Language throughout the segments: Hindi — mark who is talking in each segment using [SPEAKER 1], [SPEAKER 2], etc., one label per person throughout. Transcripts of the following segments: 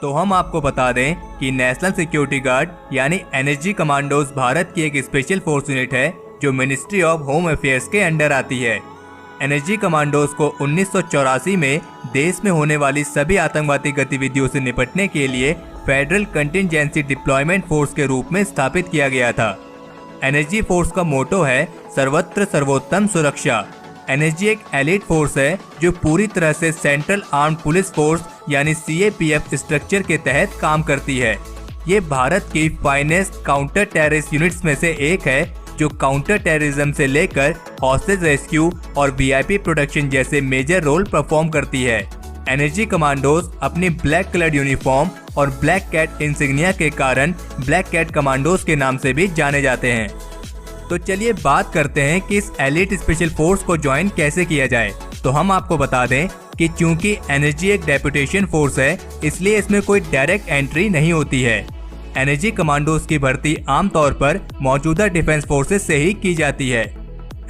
[SPEAKER 1] तो हम आपको बता दें कि नेशनल सिक्योरिटी गार्ड यानी एनएसजी कमांडोज भारत की एक स्पेशल फोर्स यूनिट है जो मिनिस्ट्री ऑफ होम अफेयर्स के अंडर आती है। एनएसजी कमांडोज को 1984 में देश में होने वाली सभी आतंकवादी गतिविधियों से निपटने के लिए फेडरल कंटिजेंसी डिप्लॉयमेंट फोर्स के रूप में स्थापित किया गया था। एनएसजी फोर्स का मोटो है सर्वत्र सर्वोत्तम सुरक्षा। एनएसजी एक एलिट फोर्स है जो पूरी तरह से सेंट्रल आर्म्ड पुलिस फोर्स यानी सीएपीएफ स्ट्रक्चर के तहत काम करती है। ये भारत की फाइनेस्ट काउंटर टेररिस्ट यूनिट्स में से एक है जो काउंटर टेररिज्म से लेकर हॉस्टेज रेस्क्यू और वीआईपी प्रोटेक्शन जैसे मेजर रोल परफॉर्म करती है। एनएसजी कमांडोज अपनी ब्लैक कलर्ड यूनिफॉर्म और ब्लैक कैट इंसिग्निया के कारण ब्लैक कैट कमांडोज के नाम से भी जाने जाते हैं। तो चलिए बात करते हैं कि इस एलिट स्पेशल फोर्स को ज्वाइन कैसे किया जाए। तो हम आपको बता दें कि चूंकि एनएसजी एक डेपुटेशन फोर्स है इसलिए इसमें कोई डायरेक्ट एंट्री नहीं होती है। एनएसजी कमांडोज की भर्ती आमतौर पर मौजूदा डिफेंस फोर्सेस से ही की जाती है।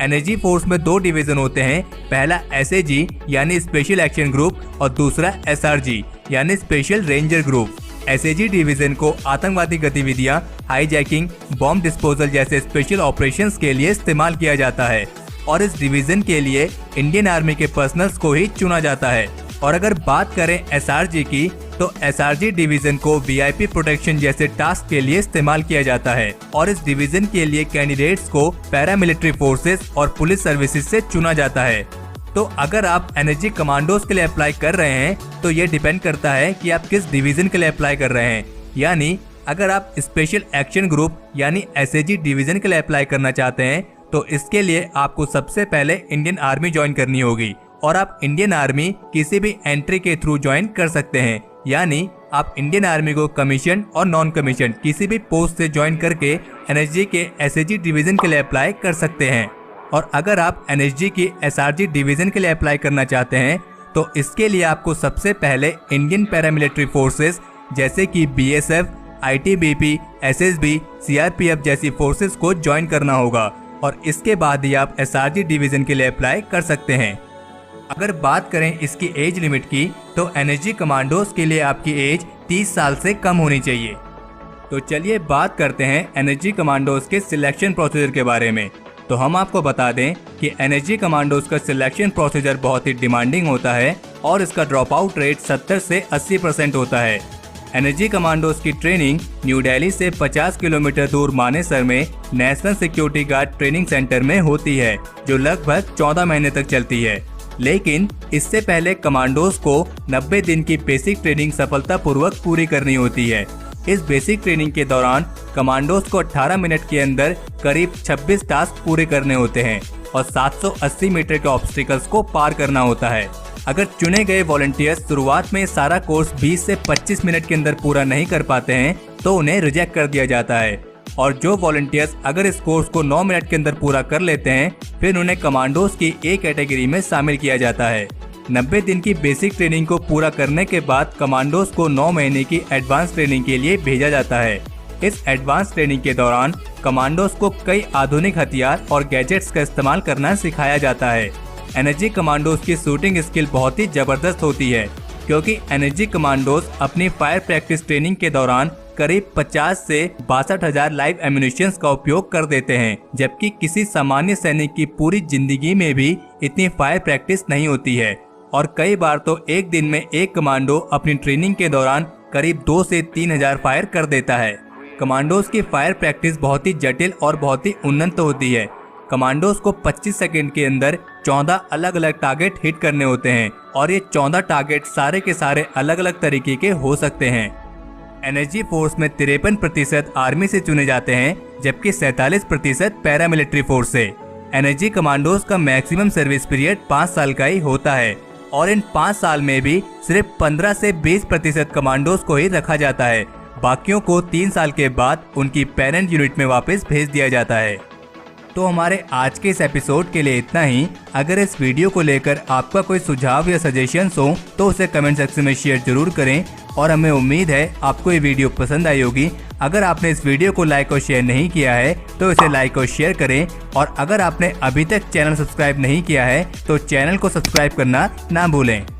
[SPEAKER 1] एनएसजी फोर्स में 2 डिवीजन होते हैं, पहला एसएजी यानी स्पेशल एक्शन ग्रुप और दूसरा एसआरजी यानी special ranger group. SAG division को आतंकवादी गतिविधियां, हाईजैकिंग, बॉम्ब डिस्पोजल जैसे स्पेशल ऑपरेशंस के लिए इस्तेमाल किया जाता है और इस डिवीजन के लिए इंडियन आर्मी के पर्सनल्स को ही चुना जाता है। और अगर बात करें एसआरजी की तो एसआरजी डिवीजन को वीआईपी प्रोटेक्शन जैसे टास्क के लिए इस्तेमाल किया जाता है और इस डिवीजन के लिए कैंडिडेट्स को पैरामिलिट्री फोर्सेस और पुलिस सर्विसेज से चुना जाता है। तो अगर आप एनएसजी कमांडोज के लिए अप्लाई कर रहे हैं तो ये डिपेंड करता है कि आप किस डिवीजन के लिए अप्लाई कर रहे हैं। यानी अगर आप स्पेशल एक्शन ग्रुप यानी एसएजी डिवीजन के लिए अप्लाई करना चाहते हैं तो इसके लिए आपको सबसे पहले इंडियन आर्मी ज्वाइन करनी होगी और आप इंडियन आर्मी किसी भी एंट्री के थ्रू ज्वाइन कर सकते हैं। यानी आप इंडियन आर्मी को कमीशन और नॉन कमीशन किसी भी पोस्ट से ज्वाइन करके एनएसजी के एसएजी डिवीजन के लिए अप्लाई कर सकते हैं। और अगर आप एनएसजी की एसआरजी डिवीजन के लिए अप्लाई करना चाहते हैं तो इसके लिए आपको सबसे पहले इंडियन पैरामिलिट्री फोर्सेस जैसे कि बीएसएफ, आईटीबीपी, एसएसबी, सीआरपीएफ जैसी फोर्सेस को ज्वाइन करना होगा और इसके बाद ही आप एसआरजी डिवीजन के लिए अप्लाई कर सकते हैं। अगर बात करें इसकी एज लिमिट की तो एनएसजी कमांडोज के लिए आपकी एज 30 साल से कम होनी चाहिए। तो चलिए बात करते हैं एनएसजी कमांडोज के सिलेक्शन प्रोसीजर के बारे में। तो हम आपको बता दें कि एनएसजी कमांडोज का सिलेक्शन प्रोसीजर बहुत ही डिमांडिंग होता है और इसका ड्रॉप आउट रेट 70 से 80% होता है। एनएसजी कमांडोज की ट्रेनिंग न्यू दिल्ली से 50 किलोमीटर दूर मानेसर में national security guard training centre में होती है जो लगभग 14 महीने तक चलती है। लेकिन इससे पहले कमांडोज को 90 दिन की बेसिक ट्रेनिंग सफलतापूर्वक पूरी करनी होती है। इस बेसिक ट्रेनिंग के दौरान कमांडोज को 18 मिनट के अंदर करीब 26 टास्क पूरे करने होते हैं और 780 मीटर के ऑब्स्टिकल्स को पार करना होता है। अगर चुने गए वॉलंटियर्स शुरुआत में सारा कोर्स 20 से 25 मिनट के अंदर पूरा नहीं कर पाते हैं तो उन्हें रिजेक्ट कर दिया जाता है और जो वॉलंटियर्स अगर इस कोर्स को 9 मिनट के अंदर पूरा कर लेते हैं फिर उन्हें कमांडोज की ए कैटेगरी में शामिल किया जाता है। 90 दिन की बेसिक ट्रेनिंग को पूरा करने के बाद कमांडोज को 9 महीने की एडवांस ट्रेनिंग के लिए भेजा जाता है। इस एडवांस ट्रेनिंग के दौरान कमांडोज को कई आधुनिक हथियार और गैजेट्स का इस्तेमाल करना सिखाया जाता है। एनएसजी कमांडोज की शूटिंग स्किल बहुत ही जबरदस्त होती है क्योंकि एनएसजी कमांडोज अपनी फायर प्रैक्टिस ट्रेनिंग के दौरान करीब 50 से 62,000 लाइव एम्यूनिशन का उपयोग कर देते हैं, जबकि किसी सामान्य सैनिक की पूरी जिंदगी में भी इतनी फायर प्रैक्टिस नहीं होती है। और कई बार तो एक दिन में एक कमांडो अपनी ट्रेनिंग के दौरान करीब 2 से 3,000 फायर कर देता है। कमांडोज की फायर प्रैक्टिस बहुत ही जटिल और बहुत ही उन्नत होती है। कमांडोज को 25 सेकंड के अंदर 14 अलग अलग टारगेट हिट करने होते हैं और ये 14 टारगेट सारे के सारे अलग अलग तरीके के हो सकते हैं। एनएसजी फोर्स में 53% आर्मी से चुने जाते हैं जबकि 47% पैरामिलिट्री फोर्स से। एनएसजी कमांडोज का मैक्सिमम सर्विस पीरियड 5 साल का ही होता है और इन 5 साल में भी सिर्फ 15 से 20% कमांडोज को ही रखा जाता है। बाकियों को 3 साल के बाद उनकी पेरेंट यूनिट में वापस भेज दिया जाता है। तो हमारे आज के इस एपिसोड के लिए इतना ही। अगर इस वीडियो को लेकर आपका कोई सुझाव या सजेशंस हो तो उसे कमेंट सेक्शन में शेयर जरूर करें और हमें उम्मीद है आपको ये वीडियो पसंद आई होगी। अगर आपने इस वीडियो को लाइक और शेयर नहीं किया है तो इसे लाइक और शेयर करें और अगर आपने अभी तक चैनल सब्सक्राइब नहीं किया है तो चैनल को सब्सक्राइब करना ना भूलें।